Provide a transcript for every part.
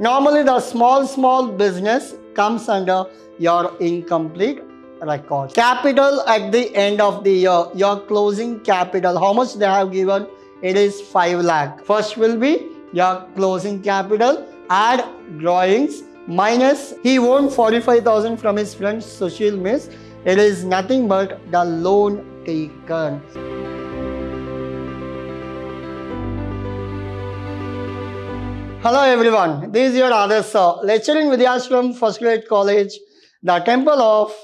Normally, the small business comes under your incomplete record. Capital at the end of the year, your closing capital, how much they have given? It is 5 lakh. First will be your closing capital, add drawings, minus he won 45,000 from his friend Sushil Miss. It is nothing but the loan taken. Hello everyone, this is your Adarsh sir, lecturing Vidyashram First Grade College, the Temple of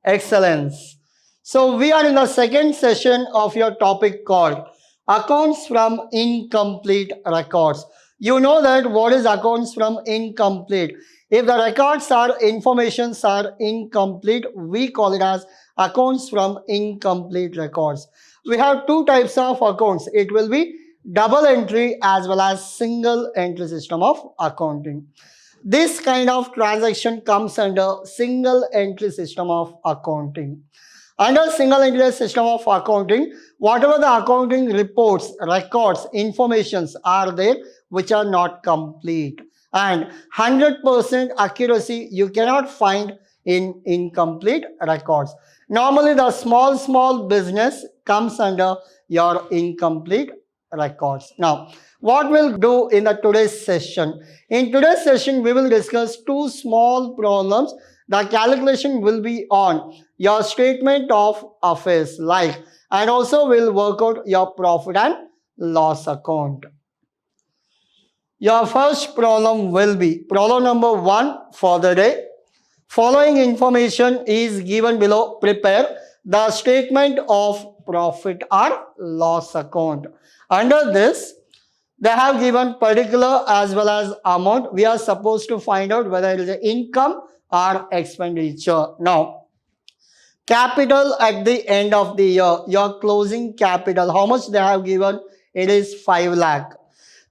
Excellence. So we are in the second session of your topic called Accounts from Incomplete Records. You know that what is accounts from incomplete. If the records or informations are incomplete, we call it as accounts from incomplete records. We have two types of accounts. It will be double entry as well as single entry system of accounting. This kind of transaction comes under single entry system of accounting. Under single entry system of accounting, whatever the accounting reports, records, informations are there which are not complete, and 100% accuracy you cannot find in incomplete records. Normally the small business comes under your incomplete records. Now, what we'll do in the today's session? In today's session, we will discuss two small problems. The calculation will be on your statement of affairs, like, and also we'll work out your profit and loss account. Your first problem will be problem number 1 for the day. Following information is given below. Prepare the statement of profit or loss account. Under this, they have given particular as well as amount. We are supposed to find out whether it is an income or expenditure. Now, capital at the end of the year, your closing capital, how much they have given? It is 5 lakh.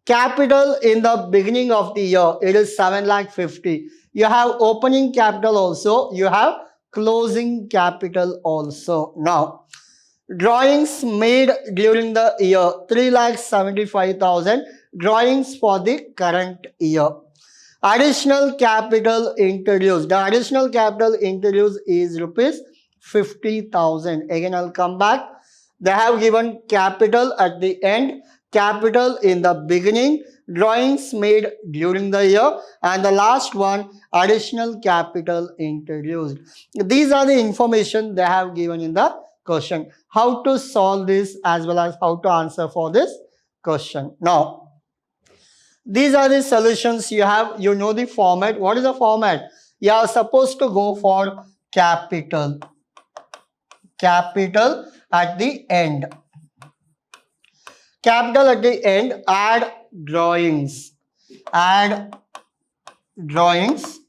Capital in the beginning of the year, it is 7 lakh 50. You have opening capital also, you have closing capital also. Now, drawings made during the year, 3,75,000 drawings for the current year. Additional capital introduced. The additional capital introduced is rupees 50,000. Again, I'll come back. They have given capital at the end, capital in the beginning, drawings made during the year, and the last one, additional capital introduced. These are the information they have given in the question. How to solve this as well as how to answer for this question. Now, these are the solutions you have. You know the format. What is the format? You are supposed to go for capital. Capital at the end. Capital at the end, add drawings. Add drawings.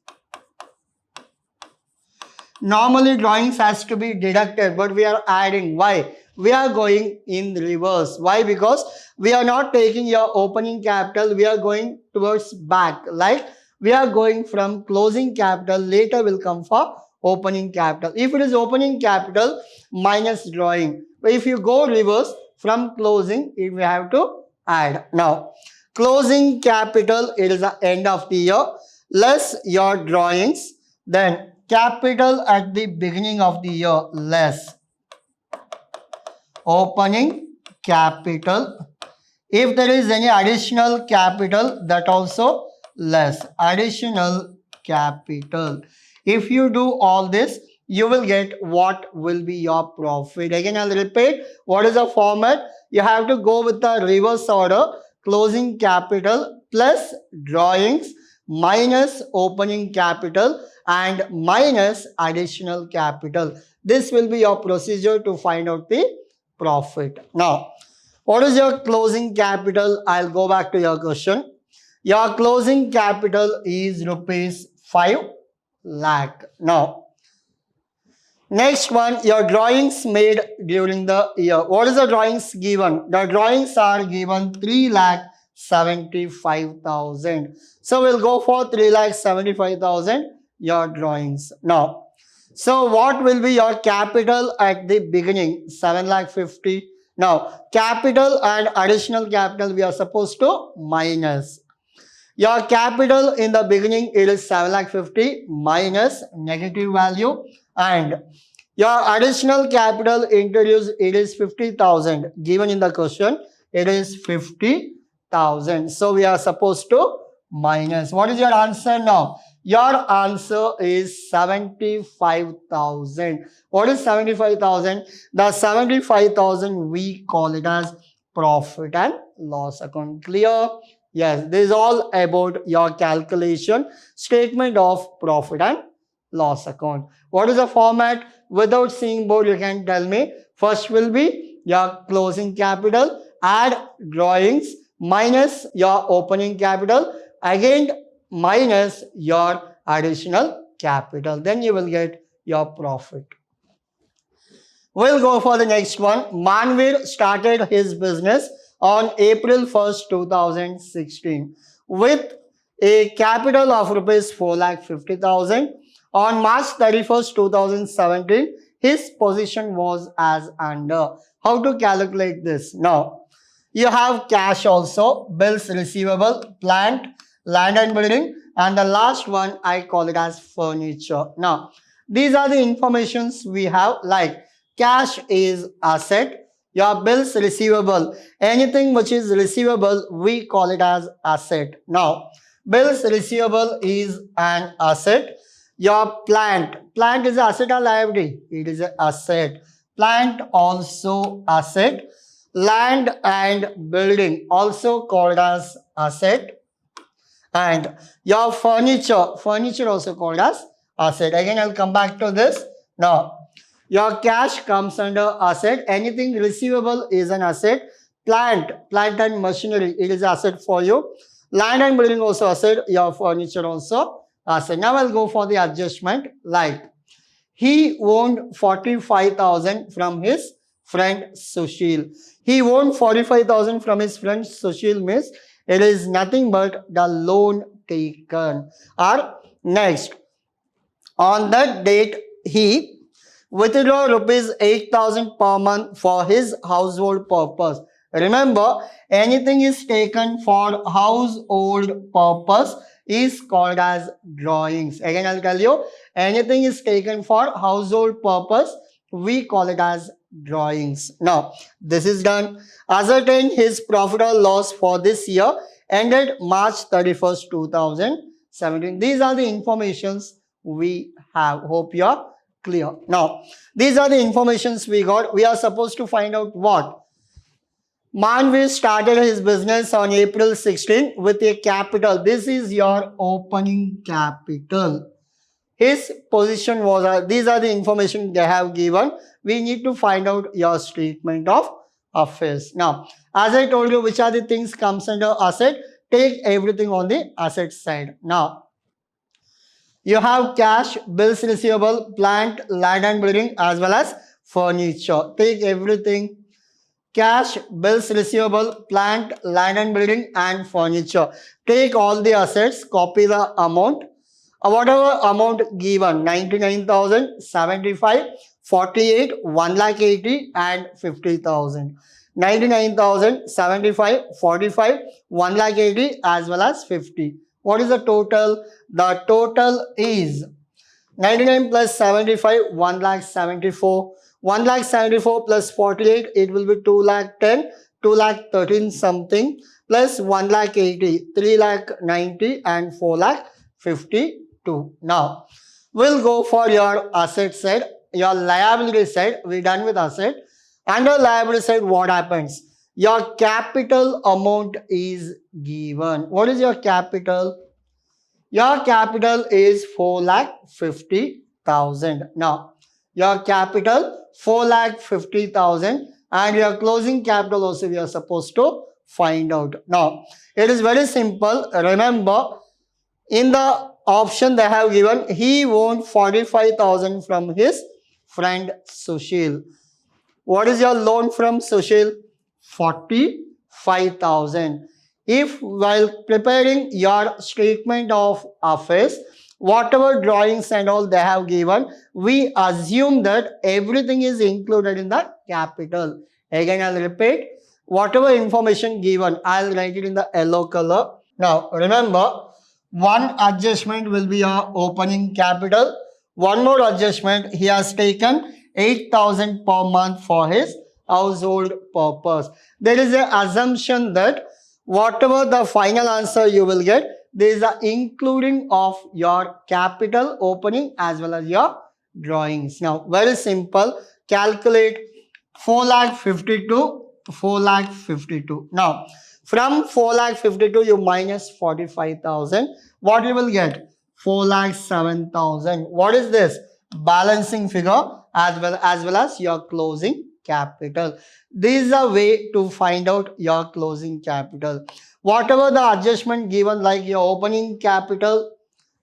Normally drawings has to be deducted, but we are adding. Why? We are going in reverse. Why? Because we are not taking your opening capital, we are going towards back. Like we are going from closing capital, later will come for opening capital. If it is opening capital minus drawing, but if you go reverse from closing, it we have to add. Now, closing capital, it is the end of the year, less your drawings, then capital at the beginning of the year, less opening capital. If there is any additional capital, that also less additional capital. If you do all this, you will get what will be your profit. Again, I'll repeat, what is the format? You have to go with the reverse order. Closing capital plus drawings minus opening capital and minus additional capital. This will be your procedure to find out the profit. Now, what is your closing capital? I'll go back to your question. Your closing capital is rupees 5 lakh. Now, next one, your drawings made during the year. What is the drawings given? The drawings are given 3,75,000. So we'll go for 3,75,000 your drawings. Now, so what will be your capital at the beginning? 7,50,000. Now, capital and additional capital we are supposed to minus. Your capital in the beginning it is 7,50,000 minus negative value, and your additional capital introduced it is 50,000. Given in the question, it is 50,000. So we are supposed to minus. What is your answer now? Your answer is 75,000. What is 75,000? The 75,000 we call it as profit and loss account. Clear? Yes, this is all about your calculation statement of profit and loss account. What is the format? Without seeing board, you can tell me. First will be your closing capital, add drawings, minus your opening capital, again minus your additional capital. Then you will get your profit. We'll go for the next one. Manvir started his business on April 1st, 2016 with a capital of rupees 4,50,000. On March 31st, 2017, his position was as under. How to calculate this? Now, you have cash also, bills receivable, plant, land and building, and the last one I call it as furniture. Now, these are the informations we have, like cash is asset, your bills receivable, anything which is receivable, we call it as asset. Now, bills receivable is an asset. Your plant is asset or liability? It is an asset. Plant also asset. Land and building also called as asset. And your furniture also called as asset. Again, I'll come back to this. Now, your cash comes under asset. Anything receivable is an asset. Plant and machinery, it is asset for you. Land and building also asset. Your furniture also asset. Now I'll go for the adjustment. Like, he owned 45,000 from his friend Sushil. He owned 45,000 from his friend Sushil means it is nothing but the loan taken. Or next, on that date, he withdraw rupees 8,000 per month for his household purpose. Remember, anything is taken for household purpose is called as drawings. Again, I'll tell you, anything is taken for household purpose, we call it as drawings. Now, this is done. Ascertain his profit or loss for this year ended March 31st, 2017. These are the informations we have. Hope you are clear. Now, these are the informations we got. We are supposed to find out what? Manvir started his business on April 16 with a capital. This is your opening capital. His position was, these are the information they have given. We need to find out your statement of affairs. Now, as I told you, which are the things comes under asset? Take everything on the asset side. Now, you have cash, bills receivable, plant, land and building as well as furniture. Take everything. Cash, bills receivable, plant, land and building and furniture. Take all the assets, copy the amount. Whatever amount given, 99,000, 75, 48, 1,80,000 and 50,000. 99,000, 75, 45, 1,80,000 as well as 50. What is the total? The total is 99 plus 75, 1,74,000. 1,74,000 plus 48, it will be 2,10,000, 2,13,000 something plus 1,80,000, 3,90,000 and 4,52,000. Now, we'll go for your asset side, your liability side. We're done with asset. Under liability side, what happens? Your capital amount is given. What is your capital? Your capital is 4,50,000. Now, your capital 4,50,000 and your closing capital also we are supposed to find out. Now, it is very simple. Remember, in the option they have given, he owned 45,000 from his friend Sushil. What is your loan from Sushil? 45,000. If while preparing your statement of affairs, whatever drawings and all they have given, we assume that everything is included in the capital. Again, I'll repeat, whatever information given, I'll write it in the yellow color. Now remember, one adjustment will be your opening capital. One more adjustment, he has taken 8,000 per month for his household purpose. There is an assumption that whatever the final answer you will get, there is a including of your capital opening as well as your drawings. Now very simple, calculate 4,52, 4,52. Now from 4,52 you minus 45,000. What you will get? 4,07,000. What is this? Balancing figure as well as your closing capital. This is a way to find out your closing capital. Whatever the adjustment given, like your opening capital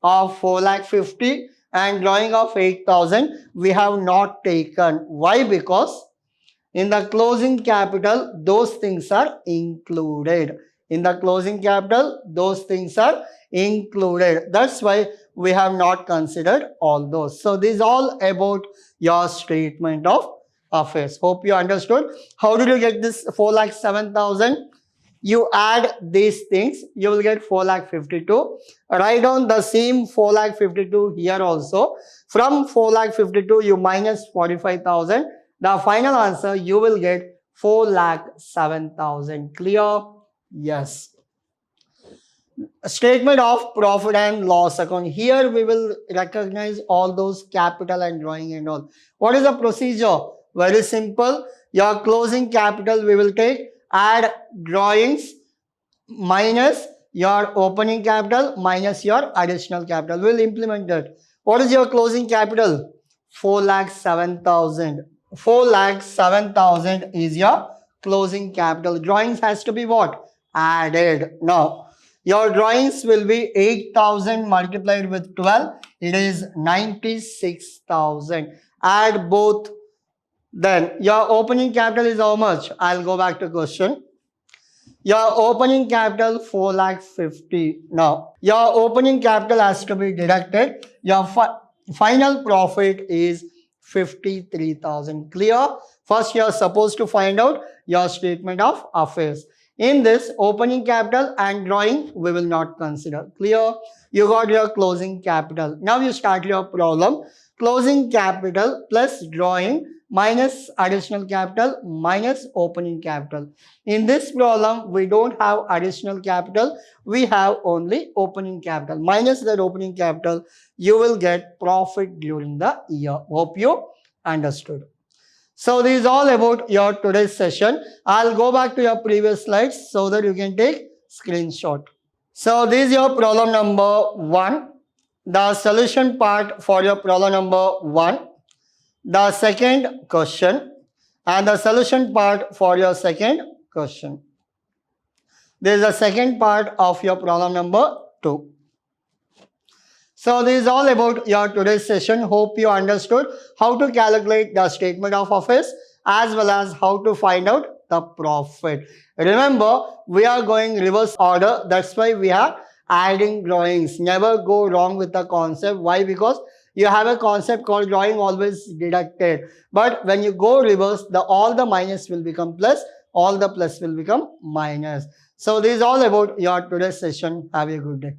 of 4,50,000 and drawing of 8,000, we have not taken. Why? Because in the closing capital, those things are included. In the closing capital, those things are included. That's why we have not considered all those. So this is all about your statement of affairs. Hope you understood. How did you get this 4,07,000? You add these things, you will get 4,52,000. Write down the same 4,52,000 here also. From 4,52,000 you minus 45,000. The final answer you will get 4,07,000. Clear? Yes. Statement of profit and loss account. Here we will recognize all those capital and drawing and all. What is the procedure? Very simple. Your closing capital we will take, add drawings minus your opening capital minus your additional capital. We will implement that. What is your closing capital? 4,07,000. 4,07,000 is your closing capital. Drawings has to be what? Added. Now, your drawings will be 8,000 multiplied with 12. It is 96,000. Add both. Then your opening capital is how much? I'll go back to question. Your opening capital 4,50,000. Now, your opening capital has to be deducted. Your final profit is 53,000. Clear? First, you are supposed to find out your statement of affairs. In this, opening capital and drawing we will not consider. Clear? You got your closing capital. Now you start your problem. Closing capital plus drawing minus additional capital minus opening capital. In this problem, we don't have additional capital. We have only opening capital. Minus that opening capital, you will get profit during the year. Hope you understood. So this is all about your today's session. I'll go back to your previous slides so that you can take screenshot. So this is your problem number 1. The solution part for your problem number 1. The second question and the solution part for your second question. This is the second part of your problem number 2. So this is all about your today's session. Hope you understood how to calculate the statement of affairs as well as how to find out the profit. Remember, we are going reverse order. That's why we are adding drawings. Never go wrong with the concept. Why? Because you have a concept called drawing always deducted. But when you go reverse, all the minus will become plus, all the plus will become minus. So this is all about your today's session. Have a good day.